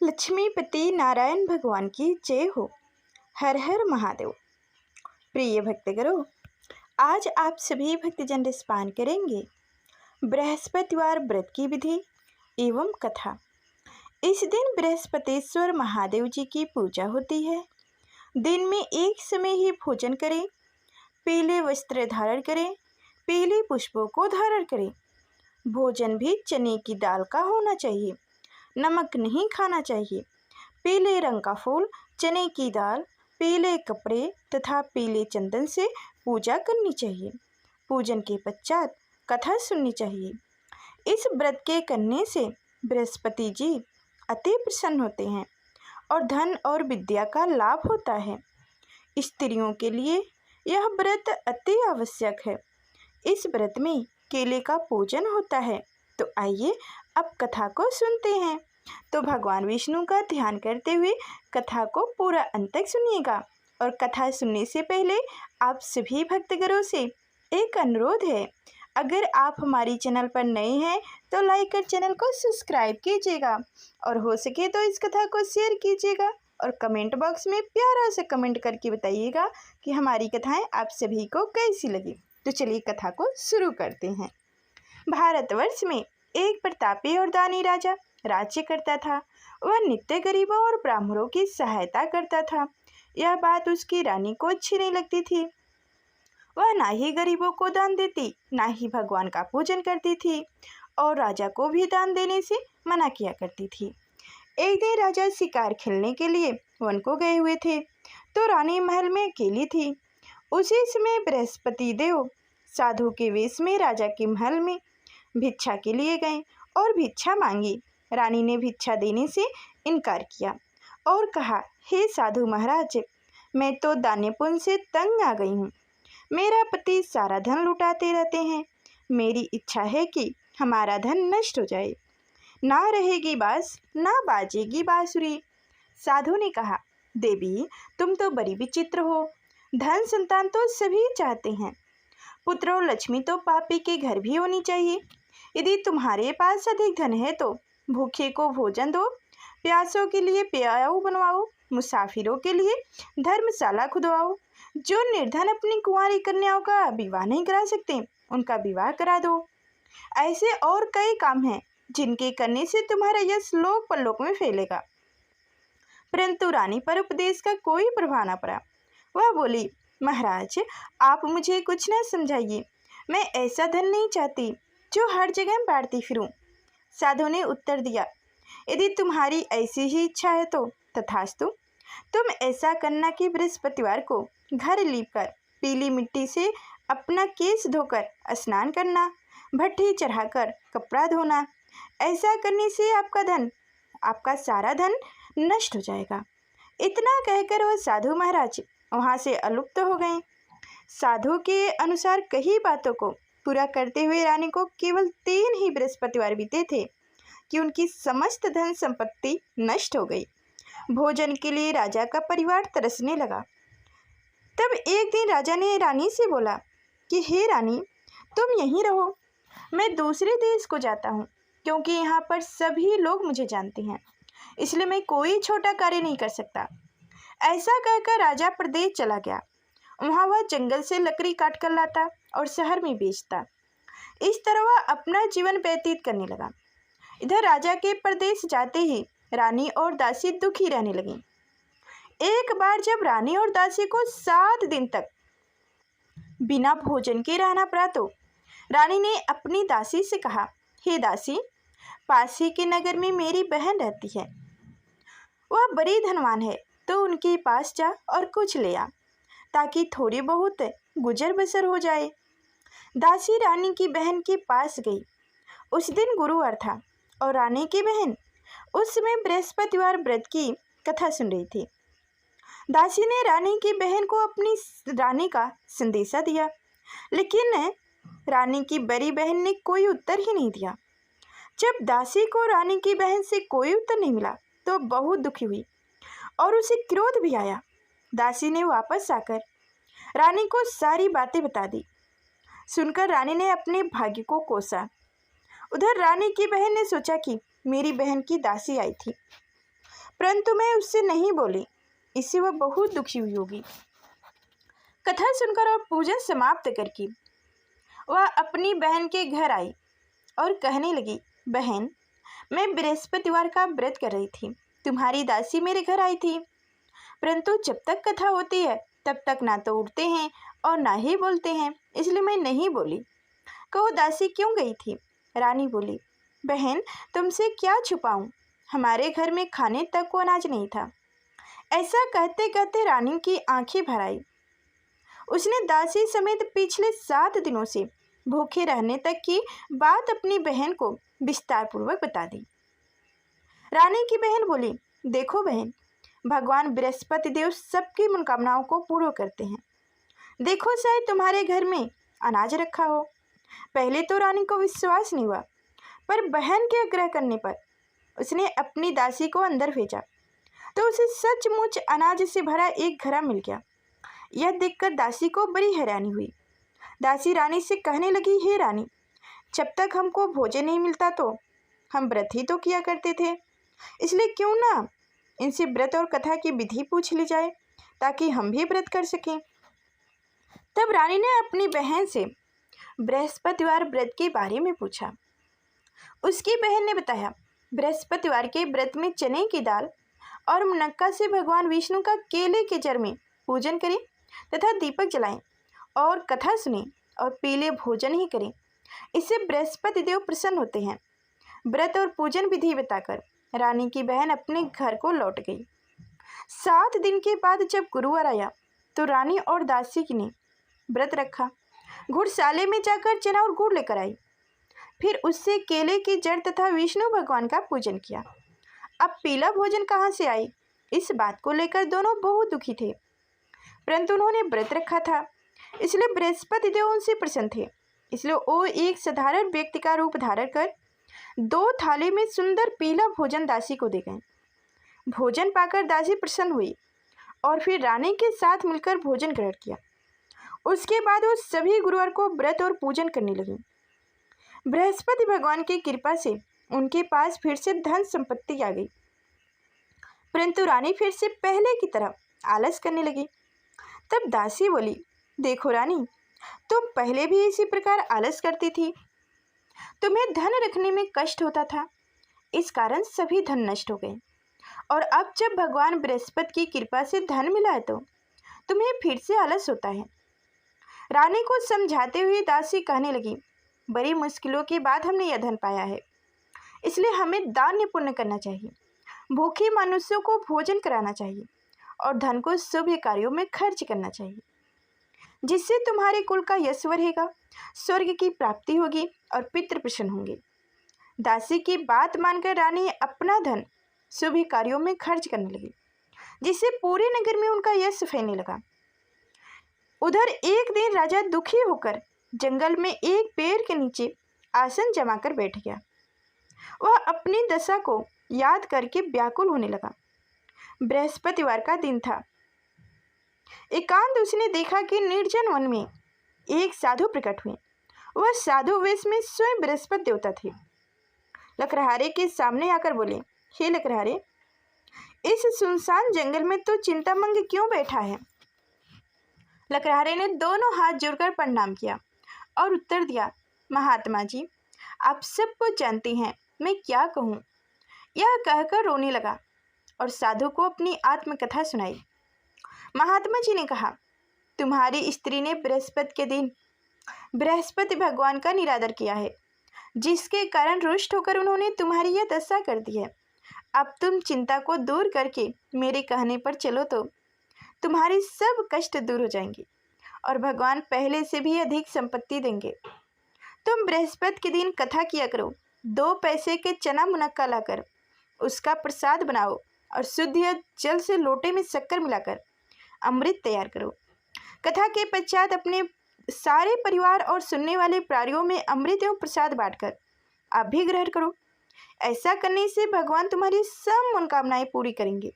लक्ष्मीपति नारायण भगवान की जय हो। हर हर महादेव। प्रिय भक्तगणों, आज आप सभी भक्तजन रसपान करेंगे बृहस्पतिवार व्रत की विधि एवं कथा। इस दिन बृहस्पतिश्वर महादेव जी की पूजा होती है। दिन में एक समय ही भोजन करें, पीले वस्त्र धारण करें, पीले पुष्पों को धारण करें। भोजन भी चने की दाल का होना चाहिए, नमक नहीं खाना चाहिए। पीले रंग का फूल, चने की दाल, पीले कपड़े तथा पीले चंदन से पूजा करनी चाहिए। पूजन के पश्चात कथा सुननी चाहिए। इस व्रत के करने से बृहस्पति जी अति प्रसन्न होते हैं और धन और विद्या का लाभ होता है। स्त्रियों के लिए यह व्रत अति आवश्यक है। इस व्रत में केले का पूजन होता है। तो आइए अब कथा को सुनते हैं। तो भगवान विष्णु का ध्यान करते हुए कथा को पूरा अंत तक सुनिएगा। और कथा सुनने से पहले आप सभी भक्तगणों से एक अनुरोध है, अगर आप हमारी चैनल पर नए हैं तो लाइक कर चैनल को सब्सक्राइब कीजिएगा और हो सके तो इस कथा को शेयर कीजिएगा और कमेंट बॉक्स में प्यारा से कमेंट करके बताइएगा कि हमारी कथाएं आप सभी को कैसी लगी। तो चलिए कथा को शुरू करते हैं। भारतवर्ष में एक प्रतापी और दानी राजा राज्य करता था। वह नित्य गरीबों और ब्राह्मणों की सहायता करता था। यह बात उसकी रानी को अच्छी नहीं लगती थी। वह ना ही गरीबों को दान देती, ना ही भगवान का पूजन करती थी और राजा को भी दान देने से मना किया करती थी। एक दिन राजा शिकार खेलने के लिए वन को गए हुए थे तो रानी महल में अकेली थी। उसी समय बृहस्पति देव साधु के वेश में राजा के महल में भिक्षा के लिए गए और भिक्षा मांगी। रानी ने भिक्षा देने से इनकार किया और कहा, हे साधु महाराज, मैं तो दाने पुण्य से तंग आ गई हूँ। मेरा पति सारा धन लुटाते रहते हैं। मेरी इच्छा है कि हमारा धन नष्ट हो जाए। ना रहेगी बांस, ना बाजेगी बांसुरी। साधु ने कहा, देवी, तुम तो बड़ी विचित्र हो। धन संतान तो सभी चाहते हैं। पुत्र और लक्ष्मी तो पापी के घर भी होनी चाहिए। यदि तुम्हारे पास अधिक धन है तो भूखे को भोजन दो, प्यासों के लिए प्याऊ बनवाओ, मुसाफिरों के लिए धर्मशाला खुदवाओ। जो निर्धन अपनी कुंवारी कन्याओं का विवाह नहीं करा सकते, उनका विवाह करा दो। ऐसे और कई काम हैं जिनके करने से तुम्हारा यश लोक परलोक में फैलेगा। परंतु रानी पर उपदेश का कोई प्रभाव न पड़ा। वह बोली, महाराज, आप मुझे कुछ न समझाइए। मैं ऐसा धन नहीं चाहती जो हर जगह बांटती फिरूं। साधु ने उत्तर दिया, यदि तुम्हारी ऐसी ही इच्छा है तो तथास्तु। तुम ऐसा करना कि बृहस्पतिवार को घर लीपकर पीली मिट्टी से अपना केस धोकर स्नान करना, भट्ठी चढ़ाकर कपड़ा धोना। ऐसा करने से आपका सारा धन नष्ट हो जाएगा। इतना कहकर वह साधु महाराज वहाँ से अलुप्त हो गए। साधु के अनुसार कई बातों को पूरा करते हुए रानी को केवल 3 ही बृहस्पतिवार बीते थे कि उनकी समस्त धन संपत्ति नष्ट हो गई। भोजन के लिए राजा का परिवार तरसने लगा। तब एक दिन राजा ने रानी से बोला कि हे रानी, तुम यहीं रहो, मैं दूसरे देश को जाता हूँ, क्योंकि यहाँ पर सभी लोग मुझे जानते हैं, इसलिए मैं कोई छोटा कार्य नहीं कर सकता। ऐसा कहकर राजा प्रदेश चला गया। वहाँ वह जंगल से लकड़ी काट कर लाता और शहर में बेचता। इस तरह वह अपना जीवन व्यतीत करने लगा। इधर राजा के प्रदेश जाते ही रानी और दासी दुखी रहने लगी। एक बार जब रानी और दासी को 7 दिन तक बिना भोजन के रहना पड़ा तो रानी ने अपनी दासी से कहा, हे दासी, पास ही के नगर में मेरी बहन रहती है। वह बड़ी धनवान है, तो उनके पास जा और कुछ ले आ, ताकि थोड़ी बहुत गुजर बसर हो जाए। दासी रानी की बहन के पास गई। उस दिन गुरुवार था और रानी की बहन उस समय बृहस्पतिवार व्रत की कथा सुन रही थी। दासी ने रानी की बहन को अपनी रानी का संदेशा दिया, लेकिन रानी की बड़ी बहन ने कोई उत्तर ही नहीं दिया। जब दासी को रानी की बहन से कोई उत्तर नहीं मिला तो बहुत दुखी हुई और उसे क्रोध भी आया। दासी ने वापस आकर रानी को सारी बातें बता दी। सुनकर रानी ने अपने भाग्य को कोसा। उधर रानी की बहन ने सोचा कि मेरी बहन की दासी आई थी, परंतु मैं उससे नहीं बोली, इससे वह बहुत दुखी हुई होगी। कथा सुनकर और पूजन समाप्त करके वह अपनी बहन के घर आई और कहने लगी, बहन, मैं बृहस्पतिवार का व्रत कर रही थी। तुम्हारी दासी मेरे घर आई थी, परंतु जब तक कथा होती है तब तक ना तो उठते हैं और ना ही बोलते हैं, इसलिए मैं नहीं बोली। कहो दासी क्यों गई थी? रानी बोली, बहन, तुमसे क्या छुपाऊं, हमारे घर में खाने तक को अनाज नहीं था। ऐसा कहते कहते रानी की आंखें भर आई। उसने दासी समेत पिछले 7 दिनों से भूखे रहने तक की बात अपनी बहन को विस्तार पूर्वक बता दी। रानी की बहन बोली, देखो बहन, भगवान बृहस्पति देव सबकी मनोकामनाओं को पूर्ण करते हैं। देखो शायद तुम्हारे घर में अनाज रखा हो। पहले तो रानी को विश्वास नहीं हुआ, पर बहन के आग्रह करने पर उसने अपनी दासी को अंदर भेजा तो उसे सचमुच अनाज से भरा एक घड़ा मिल गया। यह देखकर दासी को बड़ी हैरानी हुई। दासी रानी से कहने लगी, हे रानी, जब तक हमको भोजन नहीं मिलता तो हम व्रत ही तो किया करते थे, इसलिए क्यों ना इनसे व्रत और कथा की विधि पूछ ली जाए ताकि हम भी व्रत कर सकें। तब रानी ने अपनी बहन से बृहस्पतिवार व्रत के बारे में पूछा। उसकी बहन ने बताया, बृहस्पतिवार के व्रत में चने की दाल और मुनक्का से भगवान विष्णु का केले के जड़ में पूजन करें तथा दीपक जलाएं और कथा सुनें और पीले भोजन ही करें, इससे बृहस्पति देव प्रसन्न होते हैं। व्रत और पूजन विधि बताकर रानी की बहन अपने घर को लौट गई। 7 दिन के बाद जब गुरुवार आया तो रानी और दासी ने व्रत रखा। घुड़शाले में जाकर चना और गुड़ लेकर आई, फिर उससे केले की जड़ तथा विष्णु भगवान का पूजन किया। अब पीला भोजन कहाँ से आई, इस बात को लेकर दोनों बहुत दुखी थे, परंतु उन्होंने व्रत रखा था, इसलिए बृहस्पति देव उनसे प्रसन्न थे। इसलिए वो एक साधारण व्यक्ति का रूप धारण कर 2 थाली में सुंदर पीला भोजन दासी को दे गए। भोजन पाकर दासी प्रसन्न हुई और फिर रानी के साथ मिलकर भोजन ग्रहण किया। उसके बाद वो सभी गुरुवार को व्रत और पूजन करने लगी। बृहस्पति भगवान की कृपा से उनके पास फिर से धन संपत्ति आ गई, परंतु रानी फिर से पहले की तरह आलस करने लगी। तब दासी बोली, देखो रानी, तुम पहले भी इसी प्रकार आलस करती थी। तुम्हें धन रखने में कष्ट होता था, इस कारण सभी धन नष्ट हो गए, और अब जब भगवान बृहस्पति की कृपा से धन मिला है तो तुम्हें फिर से आलस होता है। रानी को समझाते हुए दासी कहने लगी, बड़ी मुश्किलों के बाद हमने यह धन पाया है, इसलिए हमें दान पुण्य करना चाहिए, भूखे मनुष्यों को भोजन कराना चाहिए और धन को शुभ कार्यों में खर्च करना चाहिए, जिससे तुम्हारे कुल का यश बढ़ेगा, स्वर्ग की प्राप्ति होगी और पितृ प्रसन्न होंगे। दासी की बात मानकर रानी अपना धन शुभ कार्यों में खर्च करने लगी, जिससे पूरे नगर में उनका यश फैलने लगा। उधर एक दिन राजा दुखी होकर जंगल में एक पेड़ के नीचे आसन जमाकर बैठ गया। वह अपनी दशा को याद करके व्याकुल होने लगा। बृहस्पतिवार का दिन था। एकांत उसने देखा कि निर्जन वन में एक साधु प्रकट हुए। वह साधु वेश में स्वयं बृहस्पति देवता थे। लकड़हारे के सामने आकर बोले, हे लकड़हारे, इस सुनसान जंगल में तो चिंतामंग क्यों बैठा है? लकड़हारे ने दोनों हाथ जोड़कर प्रणाम किया और उत्तर दिया, महात्मा जी, आप सब कुछ जानते हैं, मैं क्या कहूँ। यह कहकर रोने लगा और साधु को अपनी आत्मकथा सुनाई। महात्मा जी ने कहा, तुम्हारी स्त्री ने बृहस्पति के दिन बृहस्पति भगवान का निरादर किया है, जिसके कारण रुष्ट होकर उन्होंने तुम्हारी यह दशा कर दी है। अब तुम चिंता को दूर करके मेरे कहने पर चलो तो तुम्हारी सब कष्ट दूर हो जाएंगे और भगवान पहले से भी अधिक संपत्ति देंगे। तुम बृहस्पति के दिन कथा किया करो, 2 पैसे के चना मुनक्का लाकर उसका प्रसाद बनाओ और शुद्ध जल से लोटे में शक्कर मिलाकर अमृत तैयार करो। कथा के पश्चात अपने सारे परिवार और सुनने वाले प्राणियों में अमृत एवं प्रसाद बांटकर आप भी ग्रहण करो। ऐसा करने से भगवान तुम्हारी सब मनोकामनाएं पूरी करेंगे।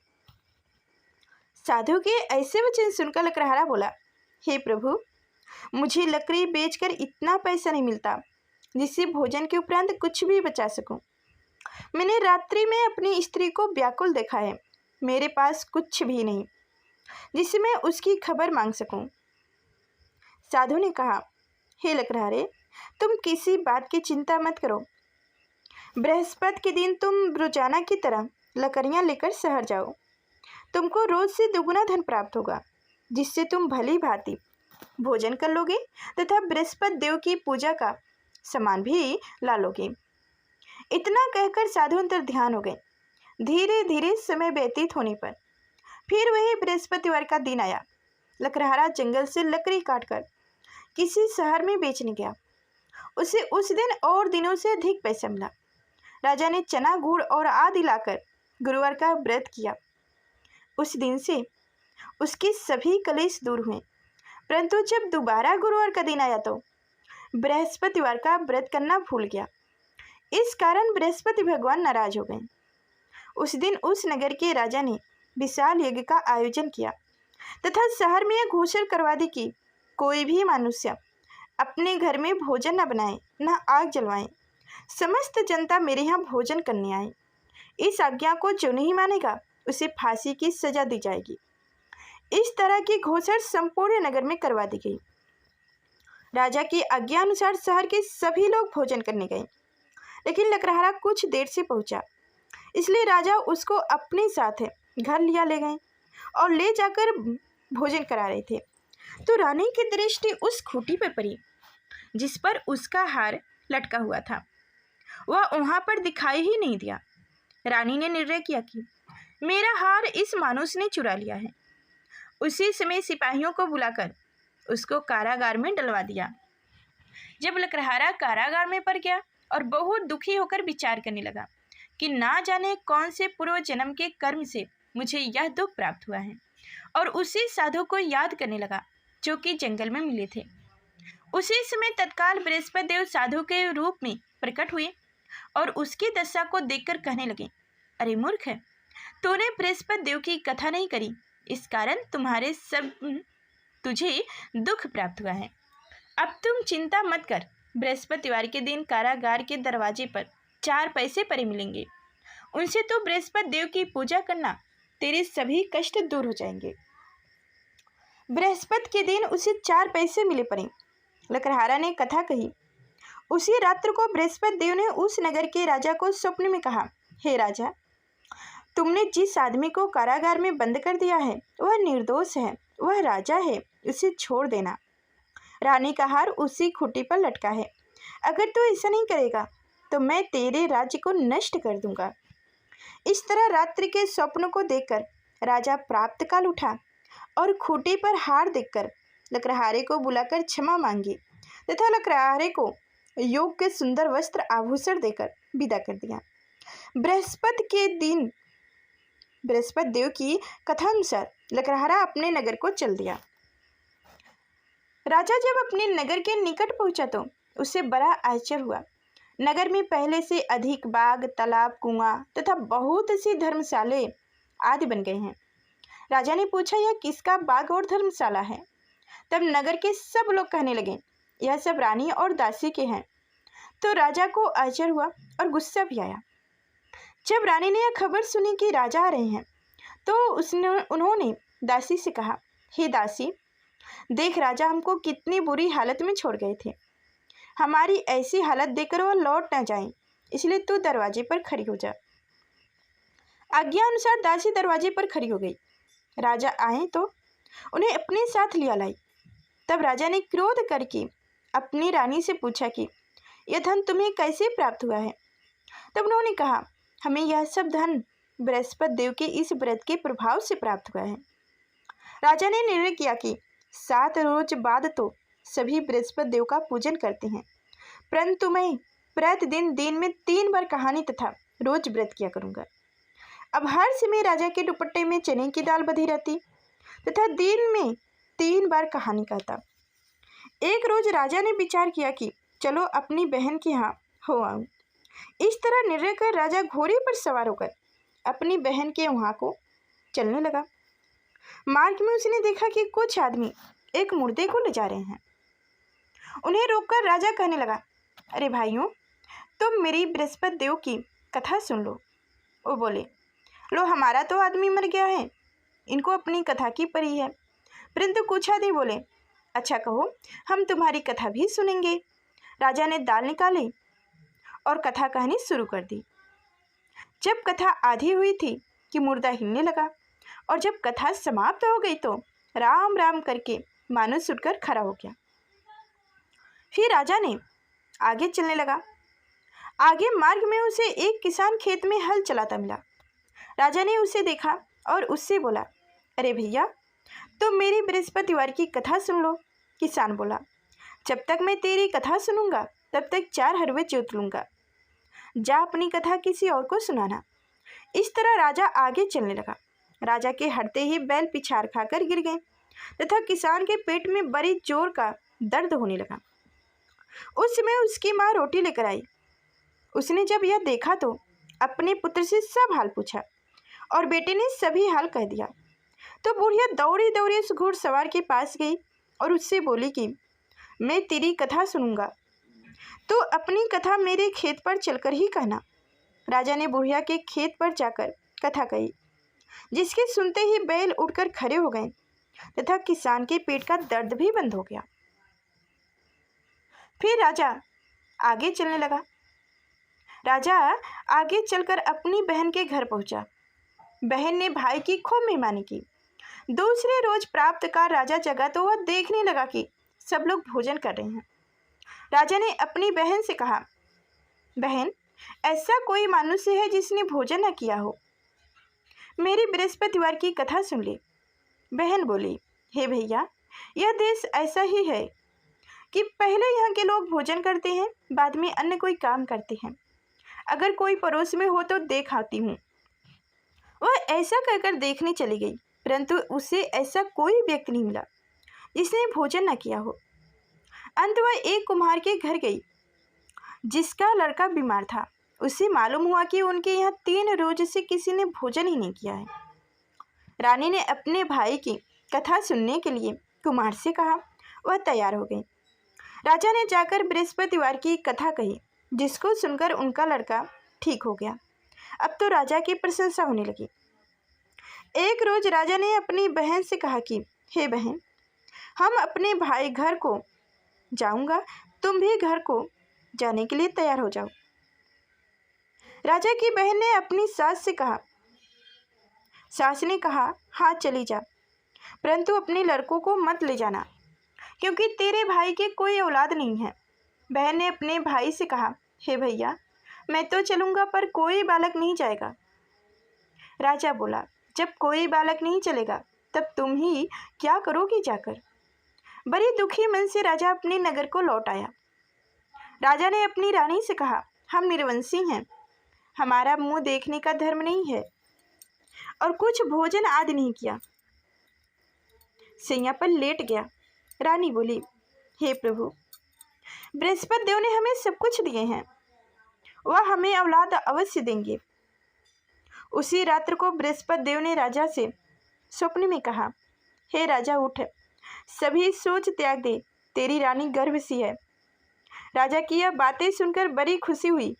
साधु के ऐसे वचन सुनकर लकड़हारा बोला, हे प्रभु, मुझे लकड़ी बेचकर इतना पैसा नहीं मिलता जिससे भोजन के उपरांत कुछ भी बचा सकूं। मैंने रात्रि में अपनी स्त्री को व्याकुल देखा है मेरे पास कुछ भी नहीं जिससे मैं उसकी खबर मांग सकूं। साधु ने कहा, हे लकड़हारे, तुम किसी बात की चिंता मत करो। बृहस्पति के दिन तुम रोजाना की तरह लकड़ियां लेकर शहर जाओ। तुमको रोज से दुगुना धन प्राप्त होगा, जिससे तुम भली भांति भोजन कर लोगे तथा बृहस्पति देव की पूजा का सामान भी ला लोगे। इतना कहकर साधु अंतर ध्यान हो गए। धीरे धीरे समय व्यतीत होने पर फिर वही बृहस्पतिवार का दिन आया। लकड़हारा जंगल से लकड़ी काटकर किसी शहर में बेचने गया। उसे उस दिन और दिनों से अधिक पैसा मिला। राजा ने चना, गुड़ और आदि लाकर गुरुवार का व्रत किया। उस दिन से उसके सभी कलेश दूर हुए। परंतु जब दोबारा गुरुवार का दिन आया तो बृहस्पतिवार का व्रत करना भूल गया। इस कारण बृहस्पति भगवान नाराज हो गए। उस दिन उस नगर के राजा ने विशाल यज्ञ का आयोजन किया तथा शहर में यह घोषणा करवा दी कि कोई भी मनुष्य अपने घर में भोजन न बनाए, न आग जलवाए। समस्त जनता मेरे यहाँ भोजन करने आए। इस आज्ञा को जो नहीं मानेगा उसे फांसी की सजा दी जाएगी। इस तरह की घोषणा संपूर्ण नगर में करवा दी गई। राजा की आज्ञा अनुसार शहर के सभी लोग भोजन करने गए, लेकिन लकड़हारा कुछ देर से पहुंचा, इसलिए राजा उसको अपने साथ घर ले गए और ले जाकर भोजन करा रहे थे। तो रानी की दृष्टि उस खूंटी पर पड़ी जिस पर उसका हार लटका हुआ था। वह वहां पर दिखाई ही नहीं दिया। रानी ने निर्णय किया कि मेरा हार इस मानुस ने चुरा लिया है। उसी समय सिपाहियों को बुलाकर उसको कारागार में डलवा दिया। जब लकड़हारा कारागार में पड़ गया और बहुत दुखी होकर विचार करने लगा कि ना जाने कौन से पूर्व जन्म के कर्म से मुझे यह दुख प्राप्त हुआ है, और उसी साधु को याद करने लगा जो कि जंगल में मिले थे। उसी समय तत्काल बृहस्पति देव साधु के रूप में प्रकट हुए और उसकी दशा को देखकर कहने लगे, अरे मूर्ख, तूने बृहस्पति देव की कथा नहीं करी, इस कारण तुझे दुख प्राप्त हुआ है। अब तुम चिंता मत कर। बृहस्पतिवार के दिन कारागार के दरवाजे पर 4 पैसे पड़े मिलेंगे। उनसे तो बृहस्पति देव की पूजा करना, तेरे सभी कष्ट दूर हो जाएंगे। बृहस्पति के दिन उसे 4 पैसे मिले पड़े। लकड़हारा ने कथा कही। उसी रात्र को बृहस्पति देव ने उस नगर के राजा को स्वप्न में कहा, हे राजा, तुमने जिस आदमी को कारागार में बंद कर दिया है वह निर्दोष है, वह राजा है, उसे छोड़ देना। रानी का हार उसी खूंटी पर लटका है। अगर तू ऐसा नहीं करेगा तो मैं तेरे राज्य को नष्ट कर दूंगा। इस तरह रात्रि के स्वप्न को देखकर राजा प्राप्त काल उठा और खूंटी पर हार देखकर लकड़हारे को बुलाकर क्षमा मांगी तथा लकड़हारे को योग्य सुंदर वस्त्र आभूषण देकर विदा कर दिया। बृहस्पति देव की कथानुसार लकड़हारा अपने नगर को चल दिया। राजा जब अपने नगर के निकट पहुंचा तो उसे बड़ा आश्चर्य हुआ। नगर में पहले से अधिक बाग, तालाब, कुआं तथा बहुत सी धर्मशाले आदि बन गए हैं। राजा ने पूछा, यह किसका बाग और धर्मशाला है? तब नगर के सब लोग कहने लगे, यह सब रानी और दासी के हैं। तो राजा को आश्चर्य हुआ और गुस्सा भी आया। जब रानी ने यह खबर सुनी कि राजा आ रहे हैं तो उन्होंने दासी से कहा, हे दासी, देख राजा हमको कितनी बुरी हालत में छोड़ गए थे। हमारी ऐसी हालत देखकर वह लौट न जाए, इसलिए तू दरवाजे पर खड़ी हो जा। आज्ञा अनुसार दासी दरवाजे पर खड़ी हो गई। राजा आए तो उन्हें अपने साथ लिया लाई। तब राजा ने क्रोध करके अपनी रानी से पूछा कि यह धन तुम्हें कैसे प्राप्त हुआ है? तब उन्होंने कहा, हमें यह सब धन बृहस्पति देव के इस व्रत के प्रभाव से प्राप्त हुआ है। राजा ने निर्णय किया कि 7 रोज बाद तो सभी बृहस्पति देव का पूजन करते हैं, परंतु मैं प्रतिदिन दिन में 3 बार कहानी तथा रोज व्रत किया करूँगा। अब हर समय राजा के दुपट्टे में चने की दाल बधी रहती तथा दिन में 3 बार कहानी कहता। एक रोज राजा ने विचार किया कि चलो अपनी बहन के यहाँ हो आऊँ। इस तरह निर्णय कर राजा घोड़े पर सवार होकर अपनी बहन के वहाँ को चलने लगा। मार्ग में उसने देखा कि कुछ आदमी एक मुर्दे को ले जा रहे हैं। उन्हें रोककर राजा कहने लगा, अरे भाइयों, तुम मेरी बृहस्पति देव की कथा सुन लो। वो बोले, लो हमारा तो आदमी मर गया है, इनको अपनी कथा की परी है। परंतु कुछ आदमी बोले, अच्छा कहो, हम तुम्हारी कथा भी सुनेंगे। राजा ने दाल निकाली और कथा कहनी शुरू कर दी। जब कथा आधी हुई थी कि मुर्दा हिलने लगा, और जब कथा समाप्त हो गई तो राम राम करके मानुस उठकर खड़ा हो गया। फिर राजा ने आगे चलने लगा। आगे मार्ग में उसे एक किसान खेत में हल चलाता मिला। राजा ने उसे देखा और उससे बोला, अरे भैया, तुम मेरी बृहस्पतिवार की कथा सुन लो। किसान बोला, जब तक मैं तेरी कथा सुनूंगा तब तक 4 हरवे जोत लूंगा। जा अपनी कथा किसी और को सुनाना। इस तरह राजा आगे चलने लगा। राजा के हटते ही बैल पिछाड़ खाकर गिर गए तथा किसान के पेट में बड़ी जोर का दर्द होने लगा। उस समय उसकी माँ रोटी लेकर आई। उसने जब यह देखा तो अपने पुत्र से सब हाल पूछा और बेटे ने सभी हाल कह दिया। तो बुढ़िया दौड़ी दौड़ी उस घुड़सवार के पास गई और उससे बोली कि मैं तेरी कथा सुनूंगा, तो अपनी कथा मेरे खेत पर चलकर ही कहना। राजा ने बुढ़िया के खेत पर जाकर कथा कही, जिसके सुनते ही बैल उठकर खड़े हो गए तथा किसान के पेट का दर्द भी बंद हो गया। फिर राजा आगे चलने लगा। राजा आगे चलकर अपनी बहन के घर पहुंचा। बहन ने भाई की खूब मेहमानी की। दूसरे रोज प्राप्तकार राजा जगा तो वह देखने लगा कि सब लोग भोजन कर रहे हैं। राजा ने अपनी बहन से कहा, बहन, ऐसा कोई मनुष्य है जिसने भोजन न किया हो? मेरी बृहस्पतिवार की कथा सुन ले। बहन बोली, हे भैया, यह देश ऐसा ही है कि पहले यहाँ के लोग भोजन करते हैं, बाद में अन्य कोई काम करते हैं। अगर कोई पड़ोस में हो तो देख आती हूँ। वह ऐसा कहकर देखने चली गई, परंतु उसे ऐसा कोई व्यक्ति नहीं मिला जिसने भोजन न किया हो। अंत वह एक कुम्हार के घर गई जिसका लड़का बीमार था। उसे मालूम हुआ कि उनके यहाँ 3 रोज से किसी ने भोजन ही नहीं किया है। रानी ने अपने भाई की कथा सुनने के लिए कुम्हार से कहा। वह तैयार हो गई। राजा ने जाकर बृहस्पतिवार की कथा कही, जिसको सुनकर उनका लड़का ठीक हो गया। अब तो राजा की प्रशंसा होने लगी। एक रोज राजा ने अपनी बहन से कहा कि हे बहन, हम अपने भाई घर को जाऊंगा, तुम भी घर को जाने के लिए तैयार हो जाओ। राजा की बहन ने अपनी सास से कहा। सास ने कहा, हाँ चली जा, परंतु अपने लड़कों को मत ले जाना, क्योंकि तेरे भाई के कोई औलाद नहीं है। बहन ने अपने भाई से कहा, हे भैया, मैं तो चलूँगा पर कोई बालक नहीं जाएगा। राजा बोला, जब कोई बालक नहीं चलेगा तब तुम ही क्या करोगी जाकर? बड़ी दुखी मन से राजा अपने नगर को लौट आया। राजा ने अपनी रानी से कहा, हम निर्वंशी हैं, हमारा मुंह देखने का धर्म नहीं है और कुछ भोजन आदि नहीं किया। सैया पर लेट गया। रानी बोली, हे प्रभु, बृहस्पति देव ने हमें सब कुछ दिए हैं, वह हमें औलाद अवश्य देंगे। उसी रात्र को बृहस्पति देव ने राजा से स्वप्न में कहा, हे राजा, उठ, सभी सोच त्याग दे, तेरी रानी गर्भवती है। राजा की यह बातें सुनकर बड़ी खुशी हुई।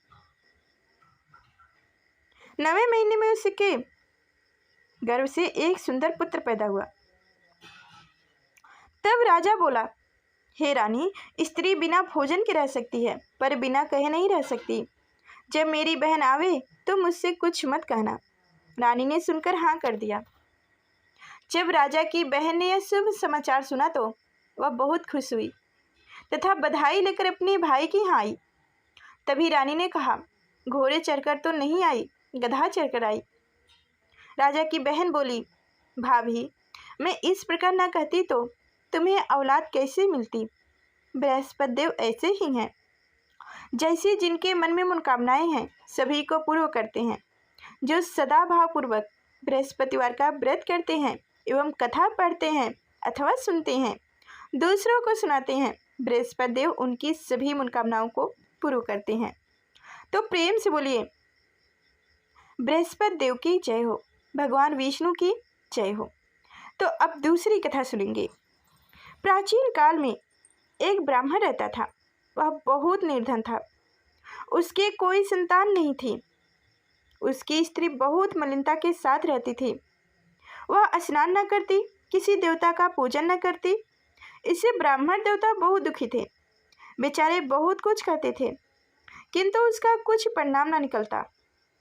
9वें महीने में उसके गर्भ से एक सुंदर पुत्र पैदा हुआ। तब राजा बोला, हे रानी, स्त्री बिना भोजन के रह सकती है, पर बिना कहे नहीं रह सकती। जब मेरी बहन आवे तो मुझसे कुछ मत कहना। रानी ने सुनकर हाँ कर दिया। जब राजा की बहन ने यह शुभ समाचार सुना तो वह बहुत खुश हुई तथा बधाई लेकर अपने भाई की यहाँ आई। तभी रानी ने कहा, घोड़े चढ़कर तो नहीं आई, गधा चढ़कर आई। राजा की बहन बोली, भाभी, मैं इस प्रकार न कहती तो तुम्हें औलाद कैसे मिलती? बृहस्पति देव ऐसे ही हैं, जैसे जिनके मन में मनोकामनाएं हैं सभी को पूर्ण करते हैं। जो सदा भावपूर्वक बृहस्पतिवार का व्रत करते हैं एवं कथा पढ़ते हैं अथवा सुनते हैं, दूसरों को सुनाते हैं, बृहस्पति देव उनकी सभी मनोकामनाओं को पूर्ण करते हैं। तो प्रेम से बोलिए, बृहस्पति देव की जय हो, भगवान विष्णु की जय हो। तो अब दूसरी कथा सुनेंगे। प्राचीन काल में एक ब्राह्मण रहता था। वह बहुत निर्धन था। उसके कोई संतान नहीं थी। उसकी स्त्री बहुत मलिनता के साथ रहती थी। वह स्नान न करती, किसी देवता का पूजन न करती। इससे ब्राह्मण देवता बहुत दुखी थे। बेचारे बहुत कुछ करते थे, किंतु उसका कुछ परिणाम न निकलता।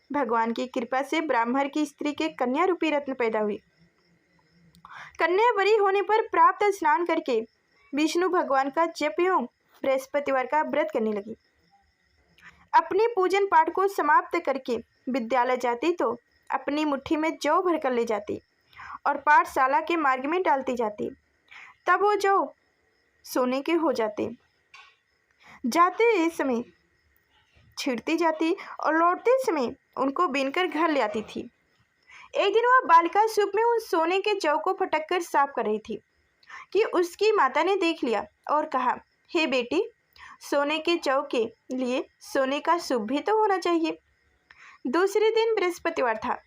भगवान की कृपा से ब्राह्मण की स्त्री के कन्या रूपी रत्न पैदा हुई। कन्या बड़ी होने पर प्राप्त स्नान करके विष्णु भगवान का जप एवं बृहस्पतिवार का व्रत करने लगी। अपने पूजन पाठ को समाप्त करके विद्यालय जाती तो अपनी मुट्ठी में जौ भरकर ले जाती और पाठशाला के मार्ग में डालती जाती। तब वो जौ सोने के हो जाते समय छिड़ती जाती और लौटते समय उनको बीनकर घर ले आती थी। एक दिन वह बालिका सूप में उस सोने के जौ को फटक कर साफ कर रही थी कि उसकी माता ने देख लिया और कहा, हे बेटी, सोने के जौ के लिए सोने का सूप भी तो होना चाहिए। दूसरे दिन बृहस्पतिवार था।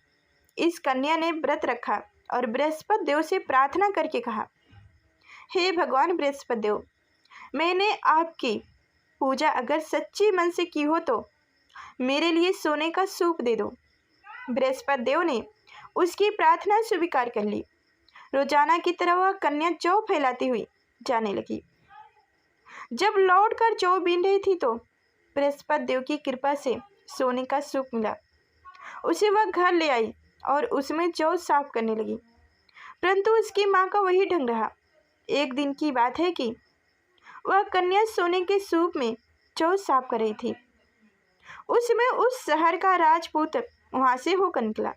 इस कन्या ने व्रत रखा और बृहस्पति देव से प्रार्थना करके कहा, हे भगवान बृहस्पति देव, मैंने आपकी पूजा अगर सच्ची मन से की हो तो मेरे लिए सोने का सूप दे दो। बृहस्पति देव ने उसकी प्रार्थना स्वीकार कर ली। रोजाना की तरह वह कन्या जौ फैलाती हुई जाने लगी। जब लौटकर जौ बीन रही थी तो बृहस्पति देव की कृपा से सोने का सूप मिला। उसे वह घर ले आई और उसमें जौ साफ करने लगी, परंतु उसकी माँ का वही ढंग रहा। एक दिन की बात है कि वह कन्या सोने के सूप में जौ साफ कर रही थी। उसमें उस शहर का राजपूत वहां से होकर निकला।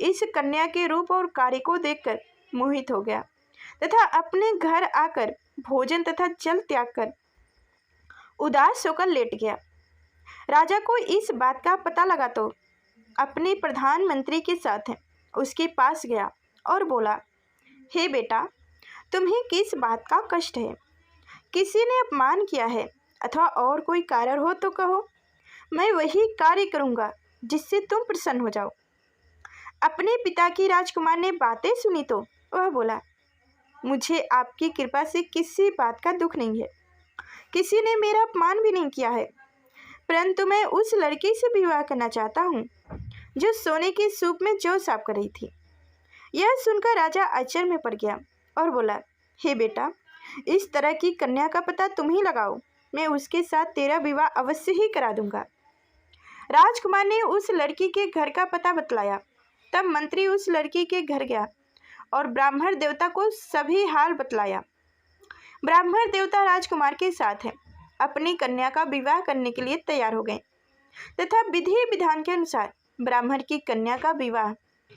इस कन्या के रूप और कार्य को देखकर मोहित हो गया तथा अपने घर आकर भोजन तथा जल त्याग कर उदास होकर लेट गया। राजा को इस बात का पता लगा तो अपने प्रधानमंत्री के साथ उसके पास गया और बोला, हे बेटा, तुम्हें किस बात का कष्ट है? किसी ने अपमान किया है अथवा और कोई कारण हो तो कहो, मैं वही कार्य करूँगा जिससे तुम प्रसन्न हो जाओ। अपने पिता की राजकुमार ने बातें सुनी तो वह बोला, मुझे आपकी कृपा से किसी बात का दुख नहीं है। किसी ने मेरा अपमान भी नहीं किया है, परंतु मैं उस लड़की से विवाह करना चाहता हूँ जो सोने के सूप में जौ साफ कर रही थी। यह सुनकर राजा आश्चर्य में पड़ गया और बोला, हे बेटा, इस तरह की कन्या का पता तुम ही लगाओ, मैं उसके साथ तेरा विवाह अवश्य ही करा दूंगा। राजकुमार ने उस लड़की के घर का पता बतलाया। तब मंत्री उस लड़की के घर गया और ब्राह्मण देवता को सभी हाल बतलाया। ब्राह्मण देवता राजकुमार के साथ अपनी कन्या का विवाह करने के लिए तैयार हो गए तथा विधि विधान के अनुसार ब्राह्मण की कन्या का विवाह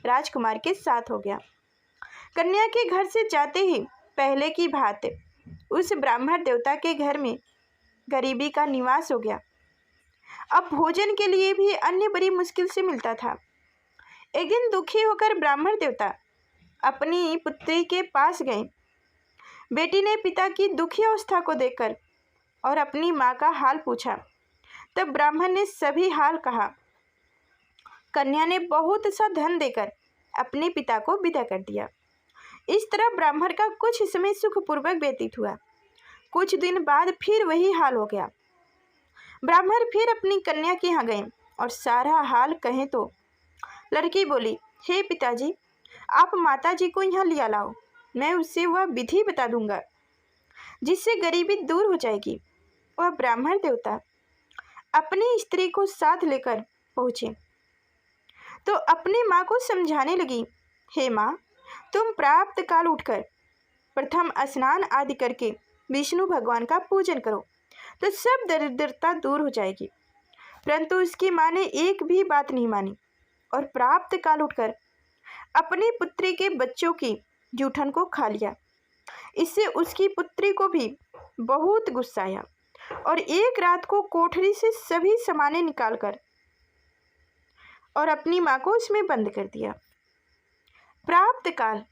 राजकुमार के साथ हो गया। कन्या के घर से जाते ही पहले की भांति उस ब्राह्मण देवता के घर में गरीबी का निवास हो गया। अब भोजन के लिए भी अन्य बड़ी मुश्किल से मिलता था। एक दिन दुखी होकर ब्राह्मण देवता अपनी पुत्री के पास गए। बेटी ने पिता की दुखी अवस्था को देखकर और अपनी माँ का हाल पूछा। तब ब्राह्मण ने सभी हाल कहा। कन्या ने बहुत सा धन देकर अपने पिता को विदा कर दिया। इस तरह ब्राह्मण का कुछ समय सुखपूर्वक व्यतीत हुआ। कुछ दिन बाद फिर वही हाल हो गया। ब्राह्मण फिर अपनी कन्या के यहाँ गए और सारा हाल कहें तो लड़की बोली, हे पिताजी, आप माताजी को यहाँ लिया लाओ, मैं उससे वह विधि बता दूंगा जिससे गरीबी दूर हो जाएगी। वह ब्राह्मण देवता अपनी स्त्री को साथ लेकर पहुँचे तो अपनी माँ को समझाने लगी, हे माँ, तुम प्राप्त काल उठकर प्रथम स्नान आदि करके विष्णु भगवान का पूजन करो तो सब दरिद्रता दूर हो जाएगी। परंतु उसकी माँ ने एक भी बात नहीं मानी और प्राप्त काल उठकर अपनी पुत्री के बच्चों की जूठन को खा लिया। इससे उसकी पुत्री को भी बहुत गुस्सा आया और एक रात को कोठरी से सभी सामानें निकालकर और अपनी माँ को उसमें बंद कर दिया। प्राप्त काल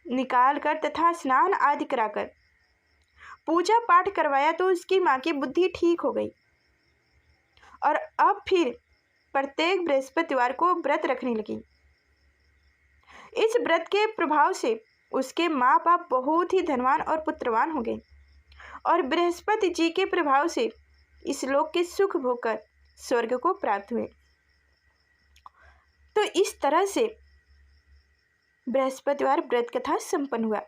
निकालकर तथा स्नान आदि कराकर पूजा पाठ करवाया तो उसकी माँ की बुद्धि ठीक हो गई और अब फिर प्रत्येक बृहस्पतिवार को व्रत रखने लगी। इस व्रत के प्रभाव से उसके माँ बाप बहुत ही धनवान और पुत्रवान हो गए और बृहस्पति जी के प्रभाव से इस लोक के सुख भोगकर स्वर्ग को प्राप्त हुए। तो इस तरह से बृहस्पतिवार व्रत कथा संपन्न हुआ।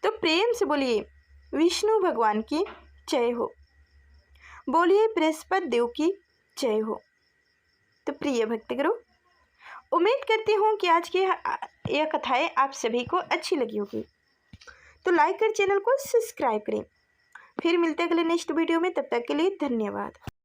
तो प्रेम से बोलिए विष्णु भगवान की जय हो, बोलिए बृहस्पति देव की जय हो। तो प्रिय भक्तगणों, उम्मीद करती हूँ कि आज की यह कथाएं आप सभी को अच्छी लगी होगी। तो लाइक कर चैनल को सब्सक्राइब करें। फिर मिलते हैं अगले नेक्स्ट वीडियो में, तब तक के लिए धन्यवाद।